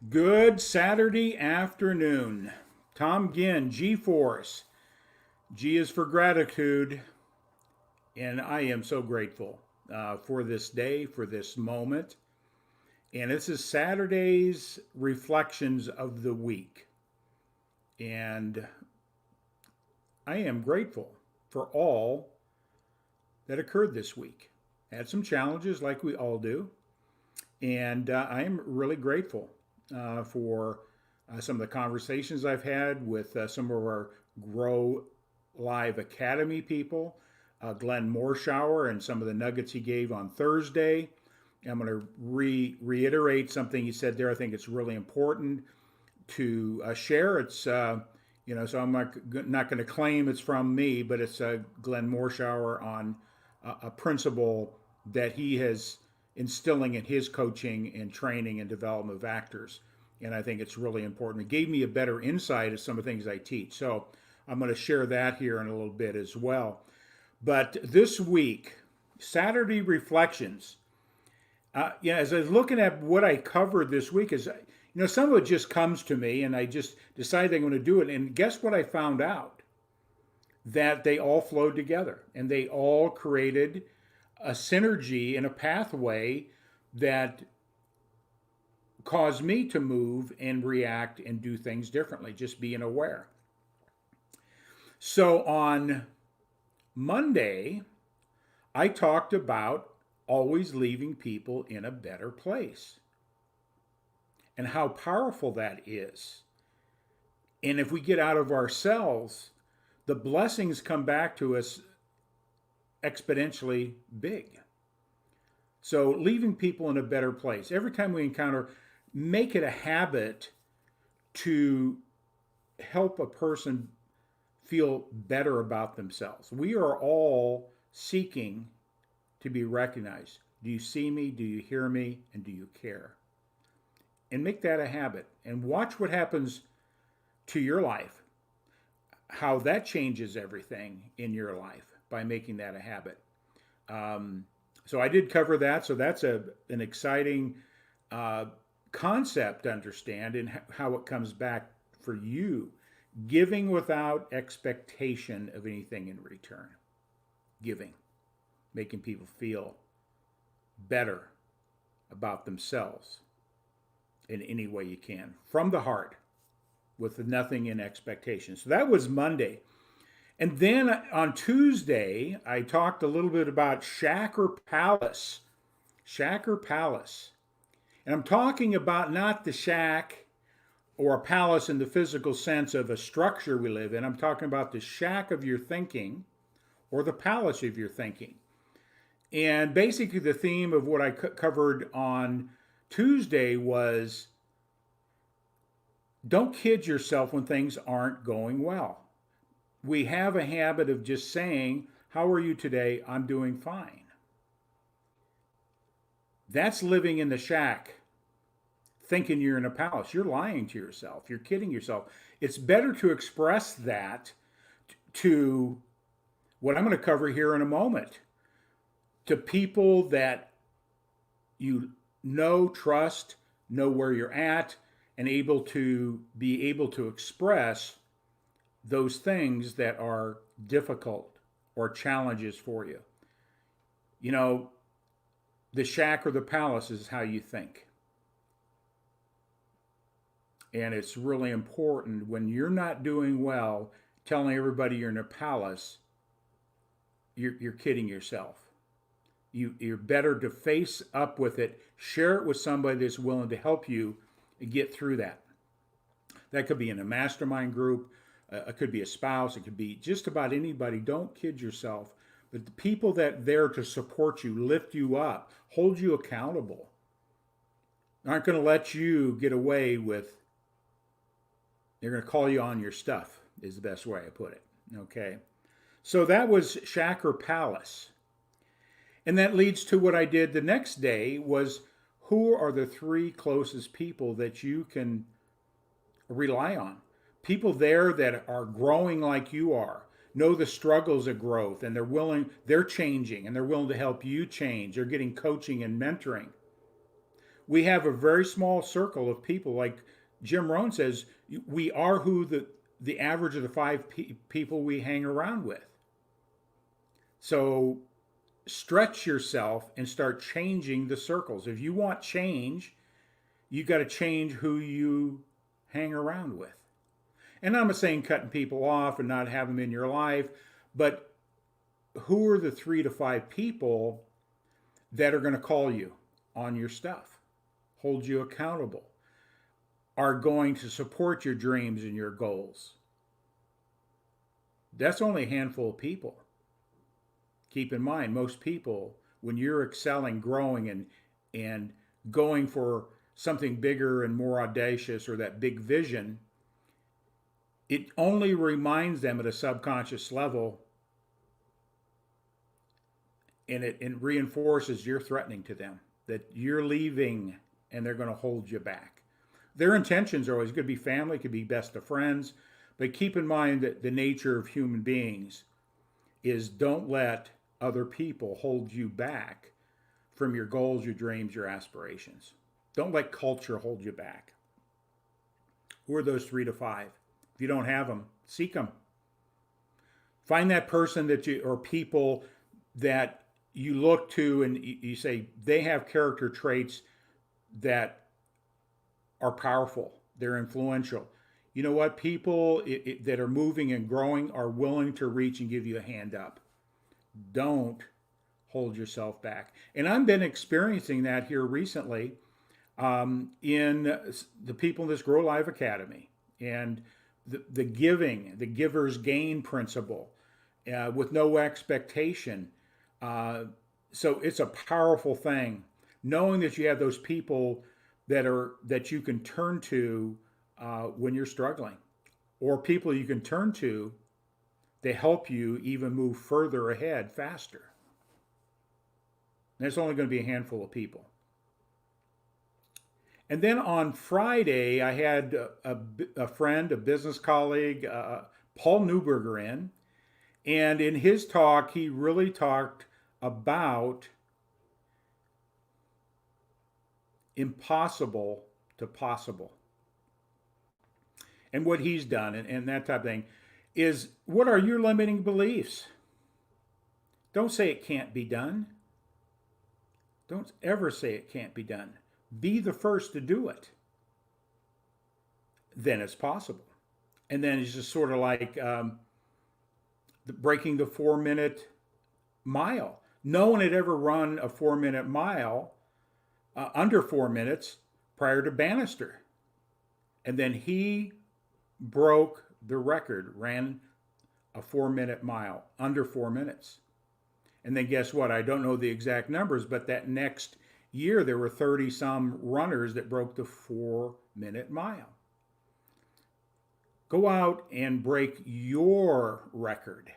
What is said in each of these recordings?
Good Saturday afternoon. Tom Ginn, G Force. G is for gratitude, and I am so grateful for this day, for this moment. And this is Saturday's reflections of the week. And I am grateful for all that occurred this week. Had some challenges, like we all do, and I am really grateful for some of the conversations I've had with some of our Grow Live Academy people, Glenn Morshower, and some of the nuggets he gave on Thursday. I'm going to reiterate something he said there. I think it's really important to share. So I'm not going to claim it's from me, but it's Glenn Morshower on a principle that he has instilling in his coaching and training and development of actors. And I think it's really important. It gave me a better insight of some of the things I teach. So I'm going to share that here in a little bit as well. But this week, Saturday reflections. As I was looking at what I covered this week, some of it just comes to me, and I just decided I'm going to do it. And guess what I found out? That they all flowed together, and they all created a synergy and a pathway that caused me to move and react and do things differently, just being aware. So on Monday, I talked about always leaving people in a better place and how powerful that is. And if we get out of ourselves, the blessings come back to us exponentially big. So leaving people in a better place. Every time we encounter, make it a habit to help a person feel better about themselves. We are all seeking to be recognized. Do you see me? Do you hear me? And do you care? And make that a habit. And watch what happens to your life, how that changes everything in your life by making that a habit. So I did cover that. So that's an exciting concept to understand and how it comes back for you. Giving without expectation of anything in return. Giving. Making people feel better about themselves in any way you can. From the heart. With nothing in expectation. So that was Monday. And then on Tuesday, I talked a little bit about shack or palace. Shack or palace. And I'm talking about not the shack or a palace in the physical sense of a structure we live in. I'm talking about the shack of your thinking or the palace of your thinking. And basically the theme of what I covered on Tuesday was don't kid yourself when things aren't going well. We have a habit of just saying, how are you today? I'm doing fine. That's living in the shack, thinking you're in a palace. You're lying to yourself. You're kidding yourself. It's better to express that to what I'm going to cover here in a moment, to people that you know, trust, know where you're at, and be able to express those things that are difficult or challenges for you. You know, the shack or the palace is how you think. And it's really important when you're not doing well, telling everybody you're in a palace, you're kidding yourself. You're better to face up with it, share it with somebody that's willing to help you get through that. That could be in a mastermind group, it could be a spouse, it could be just about anybody. Don't kid yourself. But the people that are there to support you, lift you up, hold you accountable, aren't going to let you get away with, they're going to call you on your stuff, is the best way I put it. Okay. So that was shack or palace. And that leads to what I did the next day was who are the three closest people that you can rely on? People there that are growing like you are, know the struggles of growth, and they're changing, and they're willing to help you change. They're getting coaching and mentoring. We have a very small circle of people. Like Jim Rohn says, we are who the average of the five people we hang around with. So stretch yourself and start changing the circles. If you want change, you got to change who you hang around with. And I'm not saying cutting people off and not have them in your life, but who are the 3 to 5 people that are going to call you on your stuff, hold you accountable, are going to support your dreams and your goals? That's only a handful of people. Keep in mind, most people, when you're excelling, growing, and going for something bigger and more audacious, or that big vision, it only reminds them at a subconscious level, and it reinforces you're threatening to them, that you're leaving and they're going to hold you back. Their intentions are always, could be family, could be best of friends, but keep in mind that the nature of human beings is, don't let other people hold you back from your goals, your dreams, your aspirations. Don't let culture hold you back. Who are those 3 to 5? If you don't have them, seek them. Find that person that you, or people that you look to and you say they have character traits that are powerful, they're influential. You know what? People that are moving and growing are willing to reach and give you a hand up. Don't hold yourself back. And I've been experiencing that here recently in the people in this Grow Live Academy, and the giving, the giver's gain principle, with no expectation. So it's a powerful thing, knowing that you have those people that you can turn to when you're struggling, or people you can turn to to help you even move further ahead faster. And there's only going to be a handful of people. And then on Friday, I had a friend, a business colleague, Paul Neuberger, in. And in his talk, he really talked about impossible to possible. And what he's done and that type of thing is, what are your limiting beliefs? Don't say it can't be done. Don't ever say it can't be done. Be the first to do it. Then it's possible. And then it's just sort of like breaking the 4-minute mile. No one had ever run a 4-minute mile under 4 minutes prior to Bannister. And then he broke the record, ran a 4-minute mile under 4 minutes. And then guess what? I don't know the exact numbers, but that next year there were 30 some runners that broke the 4-minute mile. Go out and break your record.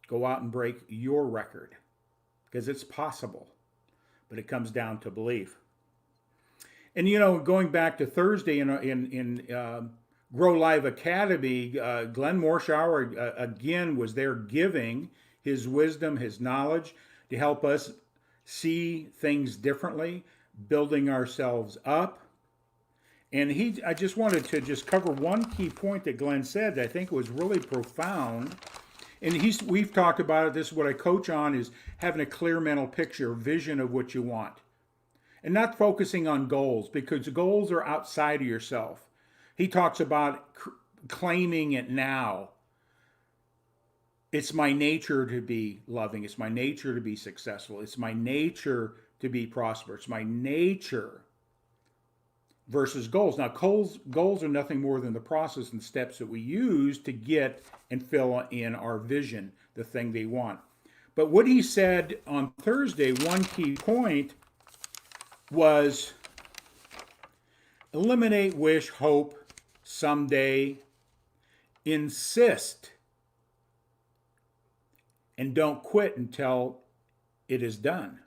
Go out and break your record, because it's possible, but it comes down to belief. And you know, going back to Thursday in Grow Live Academy, Glenn Morshower again was there giving his wisdom, his knowledge to help us see things differently, building ourselves up. And I just wanted to just cover one key point that Glenn said that I think was really profound. And we've talked about it. This is what I coach on, is having a clear mental picture, vision of what you want. And not focusing on goals, because goals are outside of yourself. He talks about claiming it now. It's my nature to be loving. It's my nature to be successful. It's my nature to be prosperous. It's my nature versus goals. Now, goals are nothing more than the process and steps that we use to get and fill in our vision, the thing they want. But what he said on Thursday, one key point was eliminate wish, hope, someday, insist, and don't quit until it is done.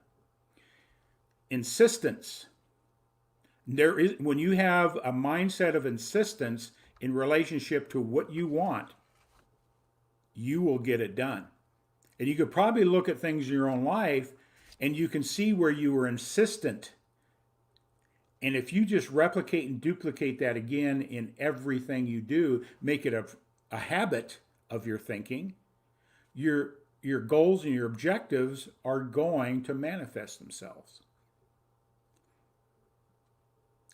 Insistence. When you have a mindset of insistence in relationship to what you want, you will get it done. And you could probably look at things in your own life and you can see where you were insistent And if you just replicate and duplicate that again in everything you do, make it a habit of your thinking, your your goals and your objectives are going to manifest themselves.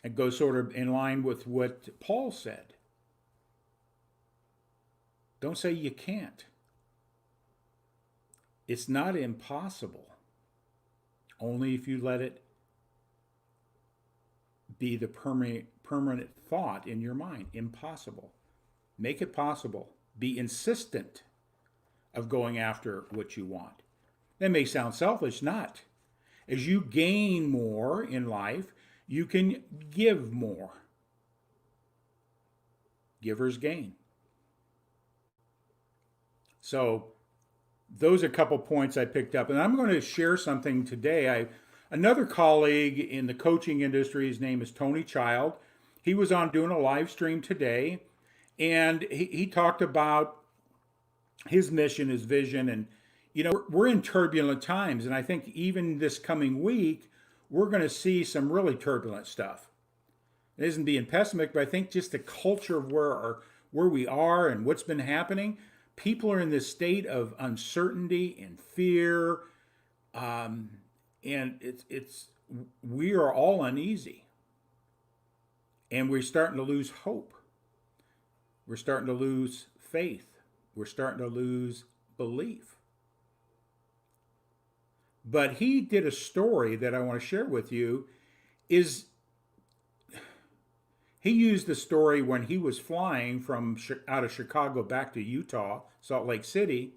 It goes sort of in line with what Paul said. Don't say you can't. It's not impossible. Only if you let it be the permanent thought in your mind. Impossible. Make it possible. Be insistent of going after what you want. That may sound selfish, not. As you gain more in life, you can give more. Givers gain. So those are a couple points I picked up, and I'm going to share something today. Another colleague in the coaching industry, his name is Tony Child. He was on doing a live stream today, and he talked about his mission, his vision, and we're in turbulent times, and I think even this coming week we're going to see some really turbulent stuff. It isn't being pessimistic, but I think just the culture of where we are and what's been happening, people are in this state of uncertainty and fear, and it's we are all uneasy, and we're starting to lose hope. We're starting to lose faith. We're starting to lose belief. But he did a story that I want to share with you. Is he used the story when he was flying from out of Chicago back to Utah, Salt Lake City,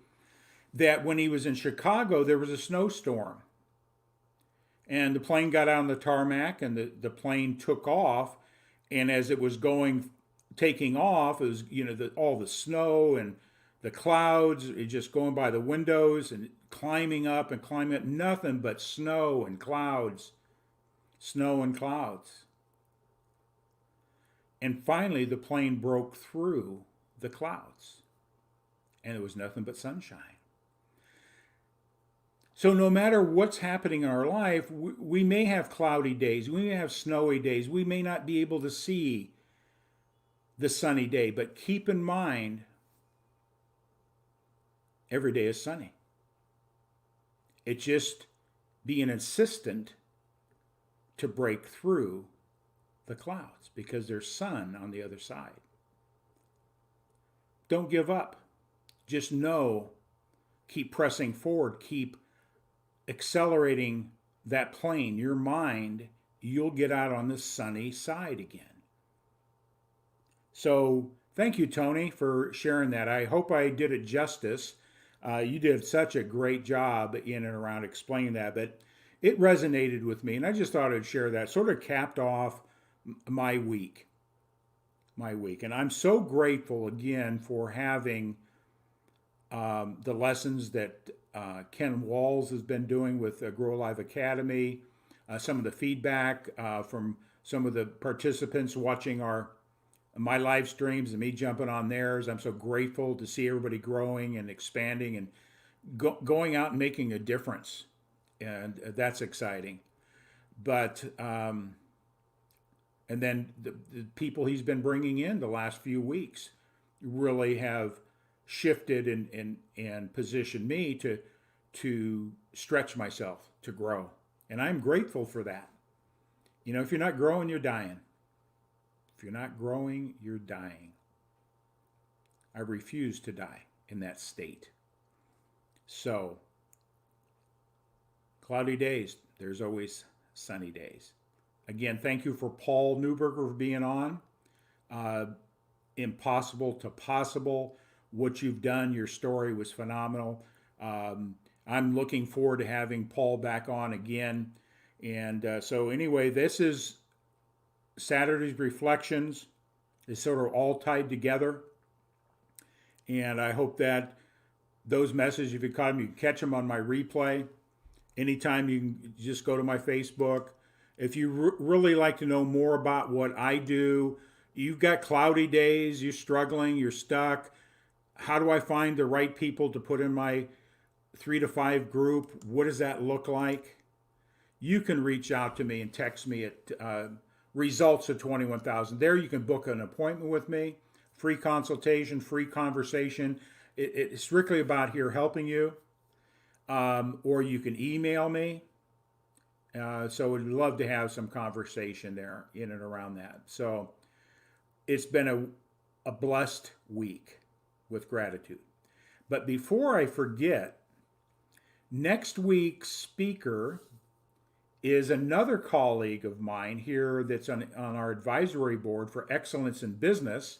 that when he was in Chicago, there was a snowstorm. And the plane got out on the tarmac, and the plane took off. And as it was taking off, it was, all the snow and the clouds, just going by the windows and climbing up, nothing but snow and clouds, snow and clouds. And finally, the plane broke through the clouds, and it was nothing but sunshine. So no matter what's happening in our life, we may have cloudy days, we may have snowy days, we may not be able to see the sunny day, but keep in mind, every day is sunny. It's just being insistent to break through the clouds because there's sun on the other side. Don't give up. Just know, keep pressing forward, keep accelerating that plane, your mind, you'll get out on the sunny side again. So thank you, Tony, for sharing that. I hope I did it justice. You did such a great job in and around explaining that, but it resonated with me, and I just thought I'd share that. Sort of capped off my week. And I'm so grateful again for having the lessons that Ken Walls has been doing with Grow Alive Academy, some of the feedback from some of the participants watching my live streams and me jumping on theirs. I'm so grateful to see everybody growing and expanding and going out and making a difference. And that's exciting. But, and then the people he's been bringing in the last few weeks really have shifted and positioned me to stretch myself, to grow. And I'm grateful for that. If you're not growing, you're dying. If you're not growing, you're dying. I refuse to die in that state. So, cloudy days, there's always sunny days. Again, thank you for Paul Neuberger for being on. Impossible to possible. What you've done, your story was phenomenal. I'm looking forward to having Paul back on again. And so anyway, this is Saturday's Reflections. It's sort of all tied together. And I hope that those messages, if you caught them, you can catch them on my replay. Anytime, you can just go to my Facebook. If you really like to know more about what I do, you've got cloudy days, you're struggling, you're stuck. How do I find the right people to put in my 3 to 5 group? What does that look like? You can reach out to me and text me at results of 21,000. There you can book an appointment with me, free consultation, free conversation. It's strictly about here helping you. Or you can email me. So we'd love to have some conversation there in and around that. So it's been a blessed week with gratitude. But before I forget, next week's speaker is another colleague of mine here that's on our advisory board for excellence in business,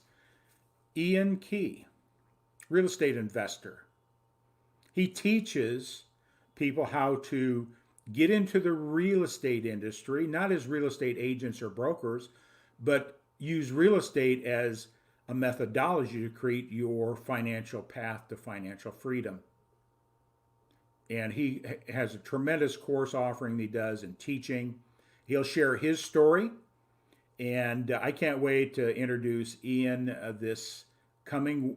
Ian Key, real estate investor. He teaches people how to get into the real estate industry, not as real estate agents or brokers, but use real estate as a methodology to create your financial path to financial freedom. And he has a tremendous course offering he does in teaching. He'll share his story. And I can't wait to introduce Ian this coming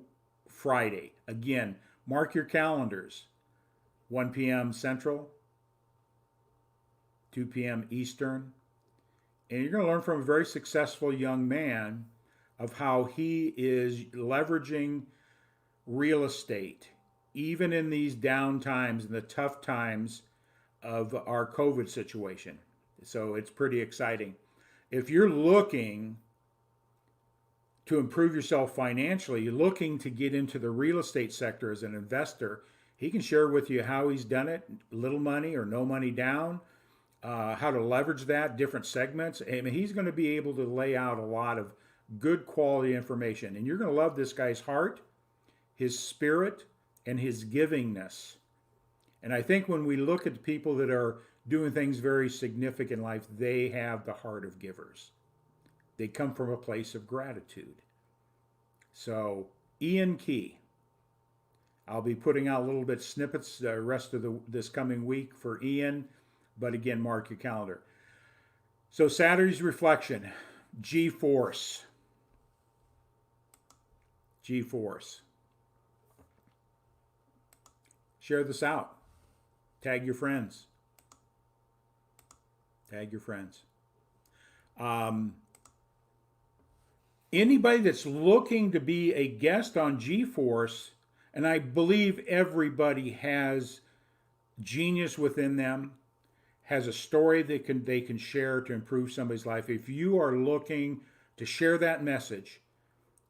Friday. Again, mark your calendars. 1 p.m. Central, 2 p.m. Eastern. And you're going to learn from a very successful young man of how he is leveraging real estate, even in these down times and the tough times of our COVID situation. So it's pretty exciting. If you're looking to improve yourself financially, you're looking to get into the real estate sector as an investor, he can share with you how he's done it, little money or no money down, how to leverage that, different segments. I mean, he's going to be able to lay out a lot of good quality information. And you're going to love this guy's heart, his spirit, and his givingness. And I think when we look at the people that are doing things very significant in life, they have the heart of givers. They come from a place of gratitude. So, Ian Key. I'll be putting out a little bit snippets the rest of this coming week for Ian, but again, mark your calendar. So Saturday's reflection, G-Force. G-Force. Share this out. Tag your friends. Tag your friends. Anybody that's looking to be a guest on G-Force, and I believe everybody has genius within them, has a story they can share to improve somebody's life. If you are looking to share that message,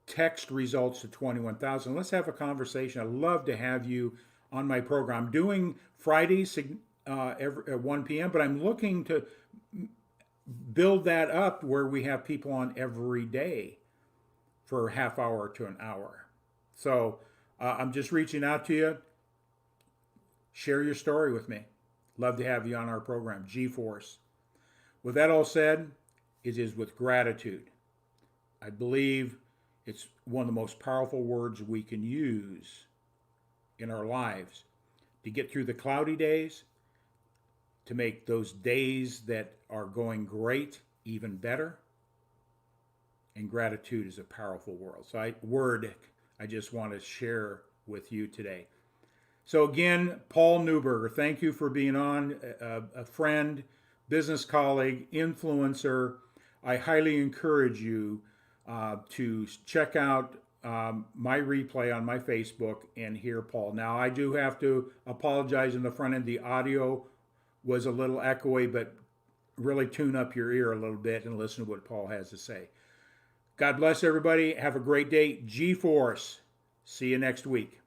text results to 21,000. Let's have a conversation. I'd love to have you on my program. I'm doing Fridays at 1 p.m., but I'm looking to build that up where we have people on every day for a half hour to an hour. So I'm just reaching out to you. Share your story with me. Love to have you on our program, G-Force. With that all said, it is with gratitude. I believe it's one of the most powerful words we can use in our lives to get through the cloudy days, to make those days that are going great even better. And gratitude is a powerful word I just want to share with you today. So again, Paul Neuberger, thank you for being on, a friend, business colleague, influencer. I highly encourage you to check out my replay on my Facebook and hear Paul. Now, I do have to apologize in the front end. The audio was a little echoey, but really tune up your ear a little bit and listen to what Paul has to say. God bless everybody. Have a great day. G-Force. See you next week.